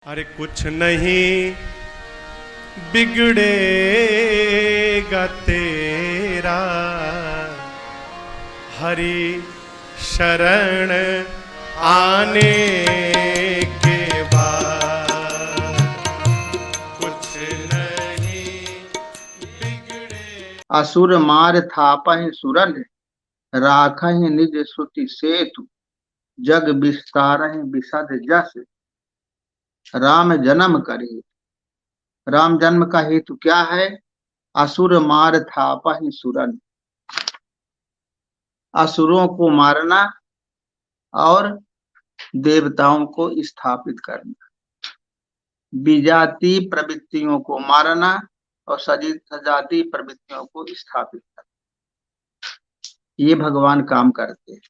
अरे कुछ नहीं बिगड़ेगा तेरा, हरि शरण आने के बाद कुछ नहीं बिगड़े। असुर मार थापहि सुरन, राखहि निज सुति सेतु। जग विस्तारहि बिसद जस, राम जन्म करे। राम जन्म का हेतु क्या है? असुर मार थापहि सुरन, असुरों को मारना और देवताओं को स्थापित करना, विजाति प्रवृत्तियों को मारना और सजाति प्रवृत्तियों को स्थापित करना। ये भगवान काम करते हैं।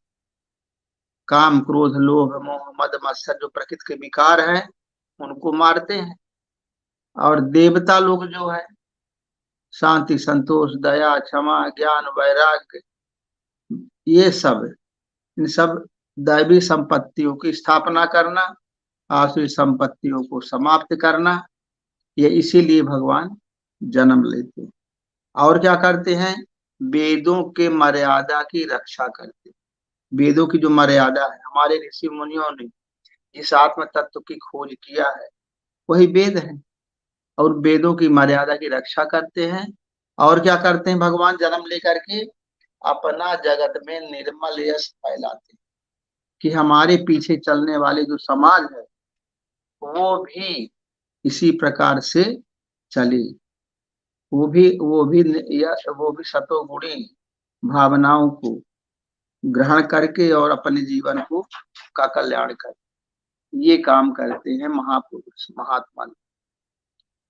काम क्रोध लोभ मोह मद मत्सर जो प्रकृति के विकार हैं उनको मारते हैं। और देवता लोग जो है शांति संतोष दया क्षमा ज्ञान वैराग्य, ये सब इन सब दैवी संपत्तियों की स्थापना करना, आसुरी संपत्तियों को समाप्त करना, ये इसीलिए भगवान जन्म लेते हैं। और क्या करते हैं? वेदों के मर्यादा की रक्षा करते हैं। वेदों की जो मर्यादा है, हमारे ऋषि मुनियों ने जिस आत्म तत्व की खोज किया है वही वेद है, और वेदों की मर्यादा की रक्षा करते हैं। और क्या करते हैं? भगवान जन्म लेकर के अपना जगत में निर्मल यश फैलाते हैं कि हमारे पीछे चलने वाले जो समाज है वो भी इसी प्रकार से चले, वो भी सतोगुणी भावनाओं को ग्रहण करके और अपने जीवन को का कल्याण कर, ये काम करते हैं महापुरुष महात्मा।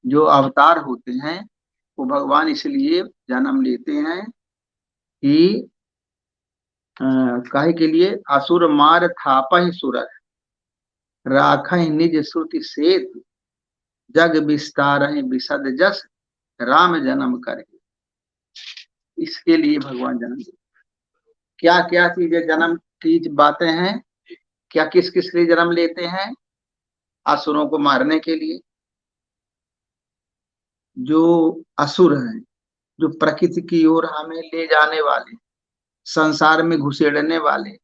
जो अवतार होते हैं वो भगवान इसलिए जन्म लेते हैं कि काहे के लिए? असुर मार थापहि सुरन, राखहि निज श्रुति सेतु। जग विस्तारहि बिसद जस, राम जन्म करे। इसके लिए भगवान जन्म लेते। क्या क्या चीजें जन्म की बातें हैं? क्या किस किस लिए जन्म लेते हैं? असुरों को मारने के लिए। जो असुर हैं, जो प्रकृति की ओर हमें ले जाने वाले, संसार में घुसेड़ने वाले,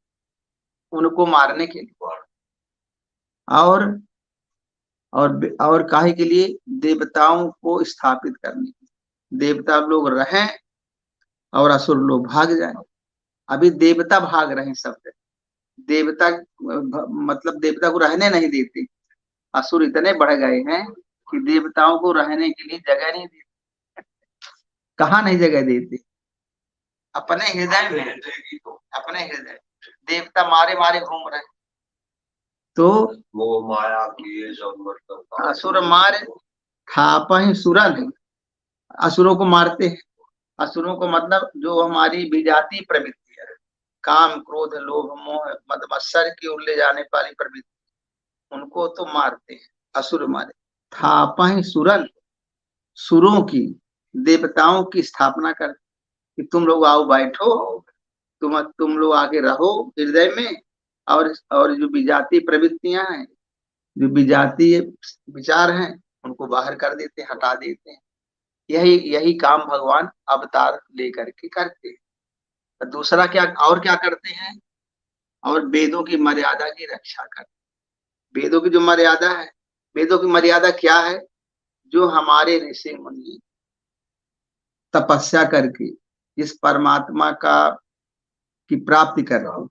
उनको मारने के लिए। और और काहे के लिए? देवताओं को स्थापित करने के लिए। देवता लोग रहें और असुर लोग भाग जाएं। अभी देवता भाग रहे हैं सब। देवता मतलब देवता को रहने नहीं देते। असुर इतने बढ़ गए हैं कि देवताओं को रहने के लिए जगह नहीं देते। कहाँ नहीं जगह देते? अपने हृदय में, अपने हृदय। देवता मारे मारे घूम रहे। तो वो माया की असुर मार थापहि सुरन, असुरों को मारते हैं। असुरों को मतलब जो हमारी विजाती प्रवृत्ति है, काम क्रोध लोभ मोह मद मत्सर की ओर ले जाने वाली प्रवृत्ति, उनको तो मारते हैं। असुर मारे। थापहि सुरन, सुरों की, देवताओं की स्थापना कर कि तुम लोग आओ बैठो, तुम लोग आके रहो हृदय में। और जो विजातीय प्रवृत्तियां हैं, जो विजातीय विचार हैं, उनको बाहर कर देते हैं, हटा देते हैं। यही यही काम भगवान अवतार लेकर के करते हैं। तो दूसरा क्या और क्या करते हैं? और वेदों की मर्यादा की रक्षा करते। वेदों की जो मर्यादा है, वेदों की मर्यादा क्या है? जो हमारे ऋषि मुनि तपस्या करके जिस परमात्मा का की प्राप्ति कर रहे हैं,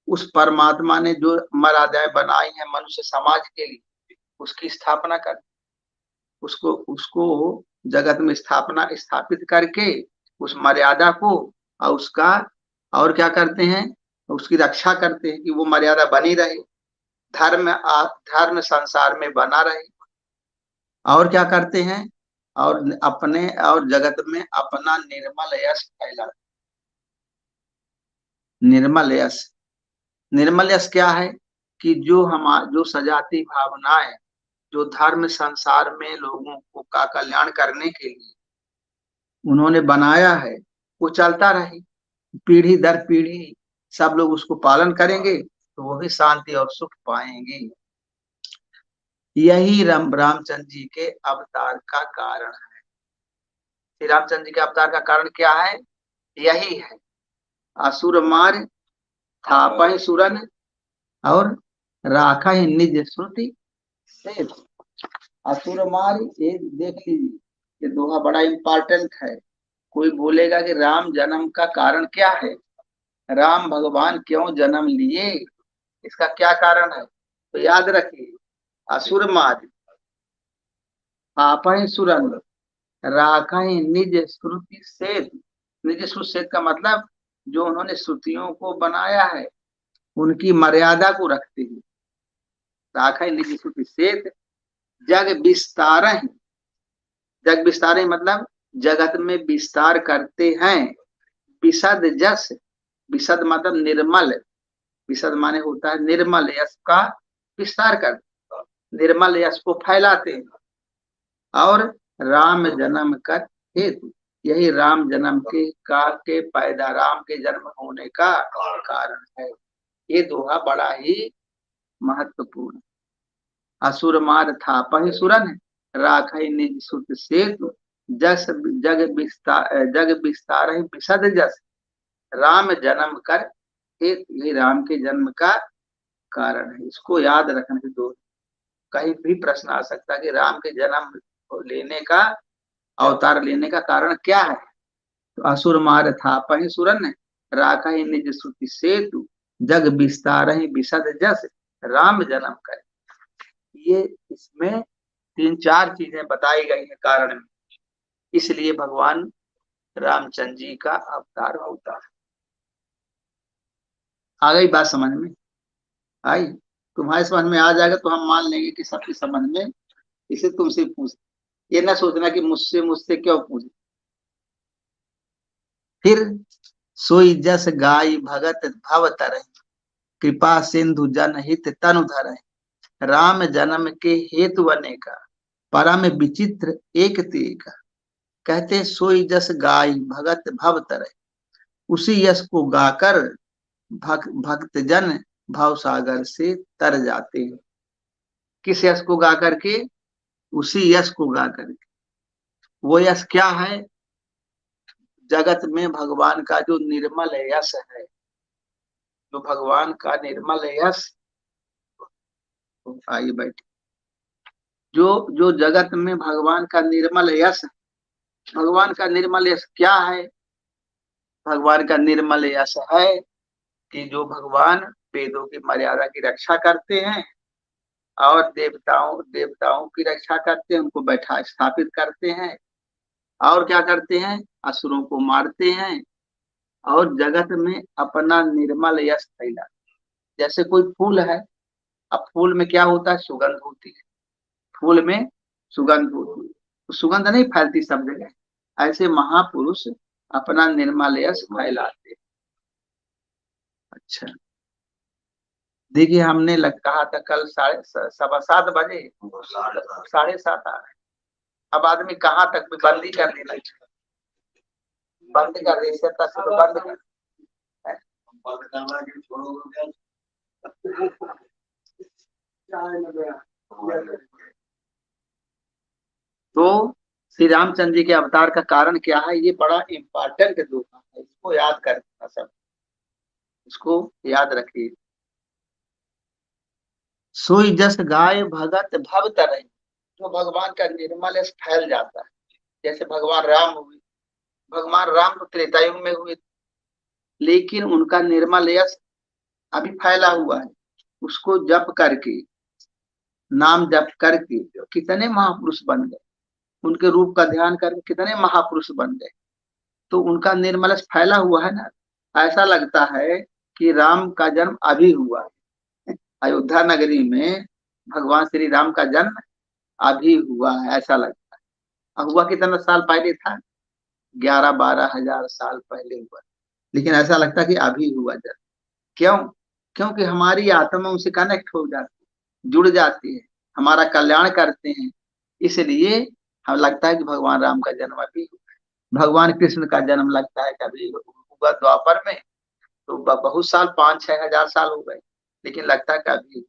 उस परमात्मा ने जो मर्यादाएं बनाई हैं मनुष्य समाज के लिए, उसकी स्थापना कर, उसको उसको जगत में स्थापित करके उस मर्यादा को और उसका और क्या करते हैं? उसकी रक्षा करते हैं कि वो मर्यादा बनी रहे, धर्म संसार में बना रहे। और क्या करते हैं? और अपने और जगत में अपना निर्मल यश फैला। निर्मल यश, निर्मल यश क्या है? कि जो सजाती भावनाएं, जो धर्म संसार में लोगों को का कल्याण करने के लिए उन्होंने बनाया है, वो चलता रहे पीढ़ी दर पीढ़ी। सब लोग उसको पालन करेंगे तो वो भी शांति और सुख पाएंगे। यही रामचंद्र जी के अवतार का कारण है। श्री रामचंद्र जी के अवतार का कारण क्या है? यही है, असुर मार थापहि सुरन और राखा ही निज श्रुति से। असुर मार, ये देख लीजिए, ये दोहा बड़ा इंपॉर्टेंट है। कोई बोलेगा कि राम जन्म का कारण क्या है, राम भगवान क्यों जन्म लिए, इसका क्या कारण है, तो याद रखिए, असुर मार आपहि सुरन राखा ही निज श्रुति से। निज श्रुति से का मतलब जो उन्होंने श्रुतियों को बनाया है उनकी मर्यादा को रखते हुए। राखा ही निज श्रुति से जग विस्तार है। जग विस्तार मतलब जगत में विस्तार करते हैं। विशद जस, विशद मतलब निर्मल, विशद माने होता है निर्मल, यश का विस्तार करते, निर्मल यश को फैलाते हैं। और राम जन्म कर हेतु, यही राम जन्म के पैदा, राम के जन्म होने का कारण है। ये दोहा बड़ा ही महत्वपूर्ण। असुर मार थापहि सुरन राखहि निज सुत सेतु जस जग विस्तार विशद जस राम जन्म कर हेतु, ये राम के जन्म का कारण है। इसको याद रखने के दो, कहीं भी प्रश्न आ सकता है कि राम के जन्म लेने का, अवतार लेने का कारण क्या है। तो असुर मार थापहि सुरन राखहि निज श्रुति सेतु जग विस्तार विशद जस राम जन्म कर। ये इसमें 3-4 चीजें बताई गई है कारण में, इसलिए भगवान रामचंद्र जी का अवतार होता है। आ गई बात समझ में? आई? तुम्हारे समझ में आ जाएगा तो हम मान लेंगे कि सबकी समझ में। इसे तुमसे पूछ, ये ना सोचना कि मुझसे मुझसे क्यों पूछ। फिर सोई जस गाय भगत भव तरह कृपा सिंधु जन हित तनु धर राम जन्म के हेतु अनेका परम विचित्र एक तेका। कहते सोई जस गाय भगत भव तरह, उसी यश को गाकर भक्त जन भव सागर से तर जाते हैं। किस यश को गा करके? उसी यश को गा करके। वो यश क्या है? जगत में भगवान का जो निर्मल यश है, जो भगवान का निर्मल यश, आइए बैठे, जो जो जगत में भगवान का निर्मल यश, भगवान का निर्मल यश क्या है? भगवान का निर्मल यश है कि जो भगवान वेदों की मर्यादा की रक्षा करते हैं और देवताओं देवताओं की रक्षा करते हैं, उनको बैठा स्थापित करते हैं, और क्या करते हैं? असुरों को मारते हैं और जगत में अपना निर्मल यश फैलाते। जैसे कोई फूल है, अब फूल में क्या होता है? सुगंध होती है, फूल में सुगंध होती है, तो सुगंध नहीं फैलती सब जगह। ऐसे महापुरुष अपना निर्मल यश फैलाते। अच्छा, देखिए हमने कहा था कल 7:15 बजे, 7:30 आ रहे। अब आदमी कहाँ तक भी बंदी कर देना, बंद कर दे, इससे तो बंद कर। तो श्री रामचंद्र जी के अवतार का कारण क्या है? ये बड़ा इंपॉर्टेंट दोहा है, इसको याद करना सब, इसको याद रखिए। सोई जस गाय भगत भव तरह, जो भगवान का निर्मल यश फैल जाता है। जैसे भगवान राम हुए, भगवान राम तो त्रेता युग में हुए, लेकिन उनका निर्मल यश अभी फैला हुआ है। उसको जप करके, नाम जप करके कितने महापुरुष बन गए, उनके रूप का ध्यान करके कितने महापुरुष बन गए। तो उनका निर्मल यश फैला हुआ है ना। ऐसा लगता है कि राम का जन्म अभी हुआ है, अयोध्या नगरी में भगवान श्री राम का जन्म अभी हुआ है, ऐसा लगता है। अब हुआ कितना साल पहले था? 11-12 हजार साल पहले हुआ, लेकिन ऐसा लगता है कि अभी हुआ जन्म। क्यों? क्योंकि हमारी आत्मा उनसे कनेक्ट हो जाती है, जुड़ जाती है, हमारा कल्याण करते हैं, इसलिए हमें लगता है कि भगवान राम का जन्म अभी हुआ। भगवान कृष्ण का जन्म लगता है कभी हुआ द्वापर में, तो बहुत साल, 5-6 हजार साल हो गए, लेकिन लगता है कि अभी,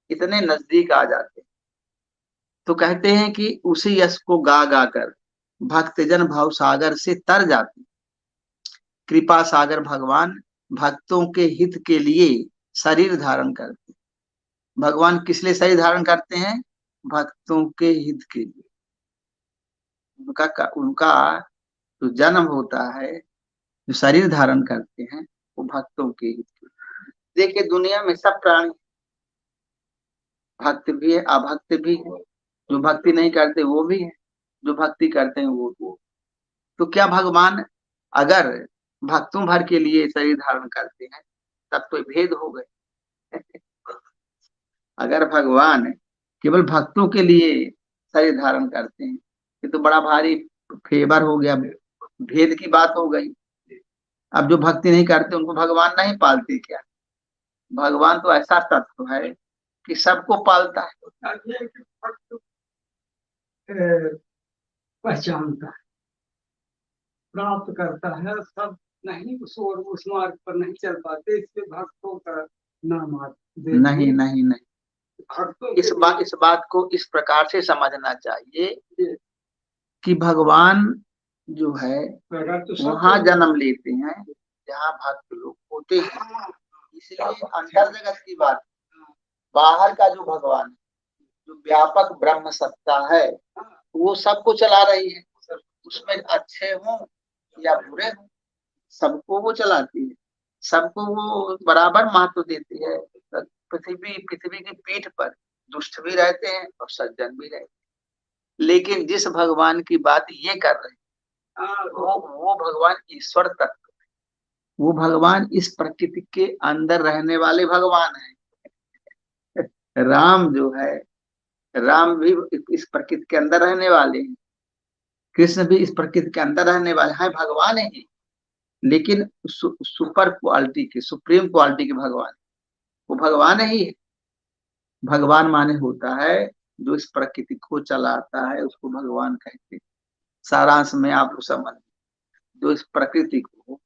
इतने नजदीक आ जाते हैं। तो कहते हैं कि उसी यश को गा गा कर भक्तजन भाव सागर से तर जाते। कृपा सागर भगवान भक्तों के हित के लिए शरीर धारण करते। भगवान किस लिए शरीर धारण करते हैं? भक्तों के हित के लिए। उनका जो जन्म होता है, जो शरीर धारण करते हैं, वो भक्तों के हित के लिए। देखिए दुनिया में सब प्राणी, भक्त भी है अभक्त भी है, जो भक्ति नहीं करते वो भी है, जो भक्ति करते हैं वो। तो क्या भगवान अगर भक्तों भर के लिए शरीर धारण करते हैं तब तो भेद हो गए। अगर भगवान केवल भक्तों के लिए शरीर धारण करते हैं ये तो बड़ा भारी फेवर हो गया, भेद की बात हो गई। अब जो भक्ति नहीं करते उनको भगवान नहीं पालते क्या? भगवान तो ऐसा तत्व है कि सबको पालता है। पहचानता है, प्राप्त करता है। सब नहीं उस मार्ग पर नहीं चल पाते, इसलिए भक्तों का नाम नहीं नहीं नहीं, भक्तों इस बात को इस प्रकार से समझना चाहिए कि भगवान जो है वहां जन्म लेते हैं जहाँ भक्त लोग होते हैं। इसलिए अंतर जगत की बात, बाहर का जो भगवान जो व्यापक ब्रह्म सत्ता है वो सबको चला रही है। उसमें अच्छे हों या बुरे हों, सबको वो चलाती है, सबको वो बराबर महत्व देती है। पृथ्वी की पीठ पर दुष्ट भी रहते हैं और सज्जन भी रहते हैं। लेकिन जिस भगवान की बात ये कर रहे हैं वो भगवान ईश्वर तत्व, वो भगवान इस प्रकृति के अंदर रहने वाले भगवान है। राम जो है, राम भी इस प्रकृति के अंदर रहने वाले हैं, कृष्ण भी इस प्रकृति के अंदर रहने वाले हैं, भगवान है। लेकिन सुपर क्वालिटी के, सुप्रीम क्वालिटी के भगवान, वो भगवान ही है। भगवान माने होता है जो इस प्रकृति को चलाता है, उसको भगवान कहते हैं। सारांश में आप लोग समझ, जो इस प्रकृति को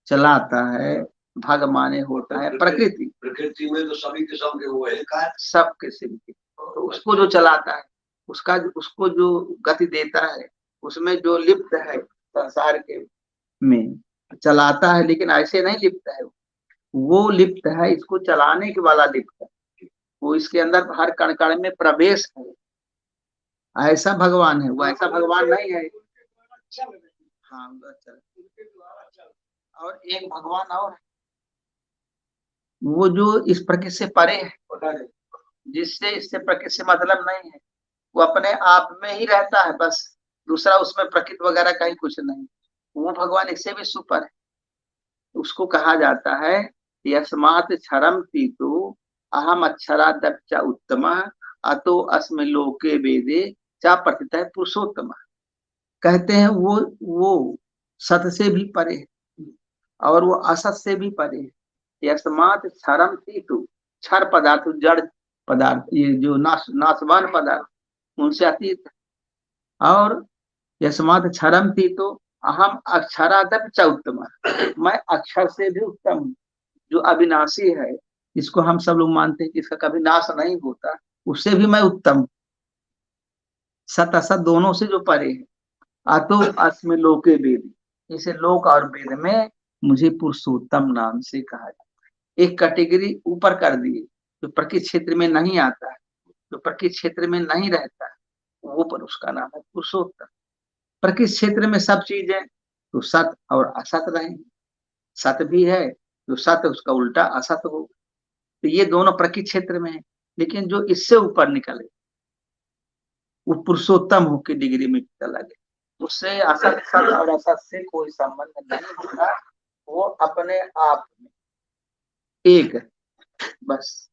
चलाता है, भग माने होता है प्रकृति। प्रकृति में तो सभी के सब वो है, सब किस्म के, तो उसको जो चलाता है, उसको जो गति देता है, उसमें जो लिप्त है संसार के में चलाता है, लेकिन ऐसे नहीं लिप्त है, वो लिप्त है इसको चलाने के वाला लिप्त है, वो इसके अंदर हर कण कण में प्रवेश है। ऐसा भगवान है, वो ऐसा भगवान नहीं है। हाँ, और एक भगवान और है, वो जो इस प्रकृति से परे है, जिससे इससे प्रकृति से मतलब नहीं है, वो अपने आप में ही रहता है बस, दूसरा उसमें प्रकृति वगैरह कहीं कुछ नहीं। वो भगवान इससे भी सुपर है। उसको कहा जाता है यस्मात् क्षरम तीतु अहम अक्षरादच्च उत्तम अतो अस्मि लोके वेदे चा प्रतितः पुरुषोत्तम। कहते हैं वो सत से भी परे है और वो असत से भी परे है। यस्मात् क्षरम तीतु, क्षर पदार्थ, जड़ पदार्थ, ये जो नाशवान पदार्थ, उनसे अतीत है। और यस्मात् क्षरम तीतु अहम अक्षरादच्च उत्तम, मैं अक्षर से भी उत्तम हूँ। जो अविनाशी है, इसको हम सब लोग मानते हैं कि इसका कभी नाश नहीं होता, उससे भी मैं उत्तम हूँ। सत असत दोनों से जो परे है। अतो अस्मि लोके वेद, इसे लोक और वेद में मुझे पुरुषोत्तम नाम से कहा जाता है। एक कैटेगरी ऊपर कर दिए, जो प्रकृति क्षेत्र में नहीं आता है, जो प्रकृति क्षेत्र में नहीं रहता है, वो पर उसका नाम है पुरुषोत्तम। प्रकृति क्षेत्र में सब चीजें तो सत और असत रहेंगे, सत भी है, जो सत उसका उल्टा असत होगा। तो ये दोनों प्रकृति क्षेत्र में है, लेकिन जो इससे ऊपर निकले वो पुरुषोत्तम होकर डिग्री में चला गया। उससे असत सत और असत से कोई संबंध नहीं होता, वो अपने आप में एक है, बस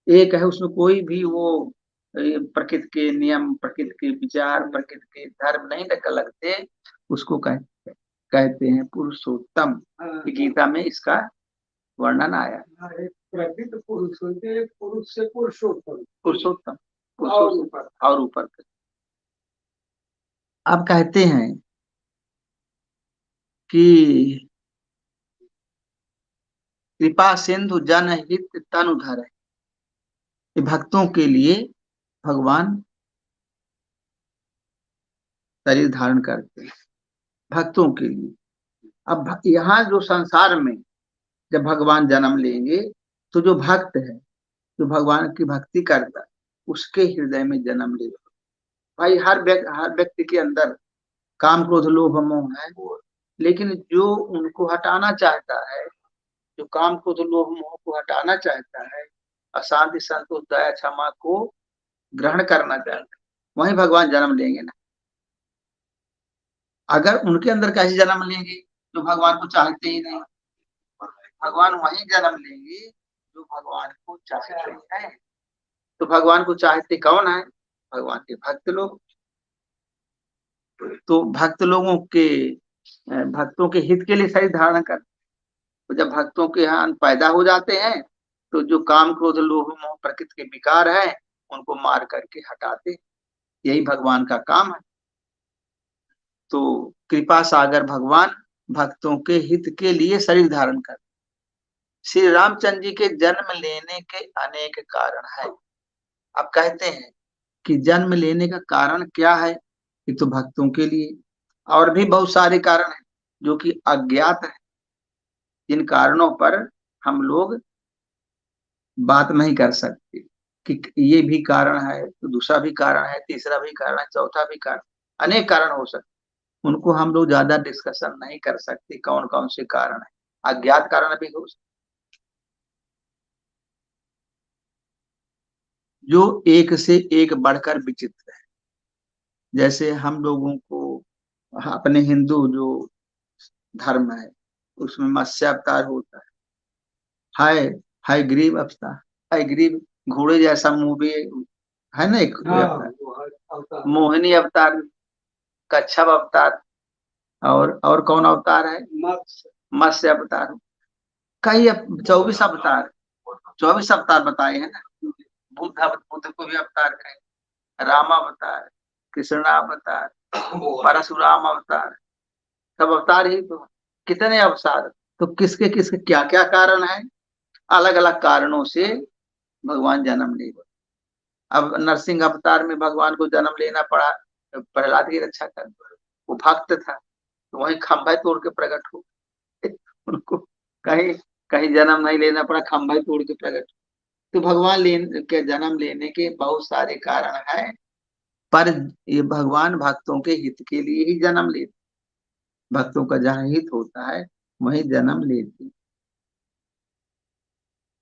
एक है। उसमें कोई भी वो प्रकृति के नियम, प्रकृति के विचार, प्रकृति के धर्म नहीं लगते। उसको कहते हैं पुरुषोत्तम। गीता में इसका वर्णन आया। प्रकृति पुरुष होते, पुरुष से पुरुषोत्तम, पुरुषोत्तम और ऊपर। अब कहते हैं कि कृपा सिंधु जन हित तनु धर, भक्तों के लिए भगवान शरीर धारण करते हैं भक्तों के लिए। अब यहाँ जो संसार में जब भगवान जन्म लेंगे तो जो भक्त है, जो भगवान की भक्ति करता है, उसके हृदय में जन्म लेगा। भाई हर व्यक्ति के अंदर काम क्रोध लोभ मोह है, लेकिन जो उनको हटाना चाहता है, जो काम क्रोध लोभ मोह को हटाना चाहता है, अशांति संतोष दया क्षमा को ग्रहण करना चाहता है, वहीं भगवान जन्म लेंगे ना। अगर उनके अंदर कैसे जन्म लेंगे जो भगवान को चाहते ही नहीं, भगवान वहीं जन्म लेंगे जो भगवान को चाहते हैं। तो भगवान को चाहते कौन है? भगवान के भक्त लोग। तो भक्त लोगों के भक्तों के हित के लिए शरीर धारण कर, तो जब भक्तों के यहाँ पैदा हो जाते हैं तो जो काम क्रोध लोभ मोह प्रकृति के विकार है उनको मार करके हटाते, यही भगवान का काम है। तो कृपा सागर भगवान भक्तों के हित के लिए शरीर धारण कर। श्री रामचंद्र जी के जन्म लेने के अनेक कारण है। अब कहते हैं कि जन्म लेने का कारण क्या है, ये तो भक्तों के लिए, और भी बहुत सारे कारण हैं जो कि अज्ञात है, जिन कारणों पर हम लोग बात नहीं कर सकते कि ये भी कारण है, तो दूसरा भी कारण है, तीसरा भी कारण है, चौथा भी कारण, अनेक कारण हो सकते, उनको हम लोग ज्यादा डिस्कशन नहीं कर सकते कौन कौन से कारण है, अज्ञात कारण भी हो सकते जो एक से एक बढ़कर विचित्र है। जैसे हम लोगों को अपने हिंदू जो धर्म है उसमें मत्स्य अवतार होता है, हाय ग्रीव अवतार, हाय ग्रीव घोड़े जैसा मुंह भी है ना, एक अवतार, मोहिनी अवतार, कच्छप अवतार, और कौन अवतार है? मत्स्य अवतार। कई 24 अवतार, 24 अवतार बताए हैं ना। बुद्ध को भी अवतार कहे, राम अवतार, कृष्ण अवतार, परशुराम अवतार, सब अवतार ही तो, कितने अवतार, तो किसके किसके क्या क्या कारण है, अलग अलग कारणों से भगवान जन्म ले। अब नरसिंह अवतार में भगवान को जन्म लेना पड़ा प्रहलाद की रक्षा कर, वो भक्त था तो वही खंभा तोड़ के प्रकट हो, उनको कहीं कहीं जन्म नहीं लेना पड़ा, खंभा तोड़ के प्रकट। तो भगवान के जन्म लेने के बहुत सारे कारण हैं, पर ये भगवान भक्तों के हित के लिए ही जन्म लेते, भक्तों का जहाँ हित होता है वही जन्म लेते।